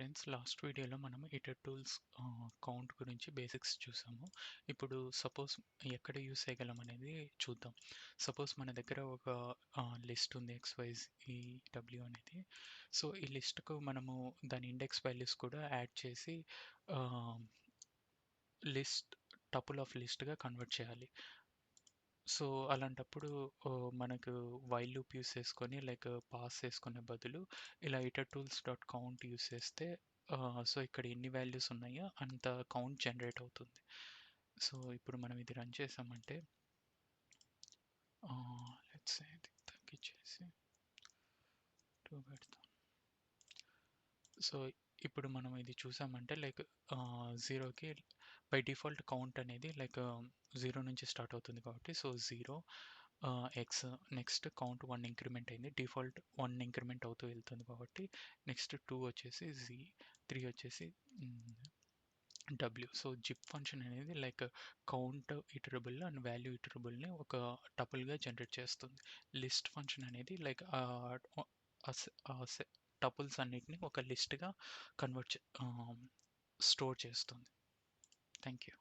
Friends, last వీడియోలో మనం itertools count గురించి బేసిక్స్ చూసాము. ఇప్పుడు సపోజ్ ఎక్కడ యూస్ చేయగలం అనేది చూద్దాం. సపోజ్ మన దగ్గర ఒక లిస్ట్ ఉంది XYZW అనేది. సో ఈ లిస్ట్కు మనము దాని ఇండెక్స్ వాల్యూస్ కూడా యాడ్ చేసి లిస్ట్ టపుల్ ఆఫ్ లిస్ట్గా కన్వర్ట్ చేయాలి. సో అలాంటప్పుడు మనకు వైల్ లూప్ యూస్ చేసుకొని లైక్ పాస్ చేసుకునే బదులు ఇలా itertools.count యూస్ చేస్తే సో ఇక్కడ ఎన్ని వాల్యూస్ ఉన్నాయో అంత కౌంట్ జనరేట్ అవుతుంది. సో ఇప్పుడు మనం ఇది రన్ చేసామంటే లెట్స్ సే ఇది తగ్గించేసి 2 పెడతాం. సో ఇప్పుడు మనం ఇది చూసామంటే లైక్ 0కి బై డిఫాల్ట్ కౌంట్ అనేది లైక్ 0 నుంచి స్టార్ట్ అవుతుంది కాబట్టి so 0 X next count 1 increment అయింది, డిఫాల్ట్ 1 ఇంక్రిమెంట్ అవుతూ వెళ్తుంది కాబట్టి నెక్స్ట్ 2 వచ్చేసి జీ, 3 వచ్చేసి డబ్ల్యూ. సో జిప్ ఫంక్షన్ అనేది like count iterable and value ఇటరబుల్ని ఒక టపుల్గా జనరేట్ చేస్తుంది. లిస్ట్ ఫంక్షన్ అనేది లైక్ టపుల్స్ అన్నిటిని ఒక లిస్ట్గా స్టోర్ చేస్తుంది. Thank you.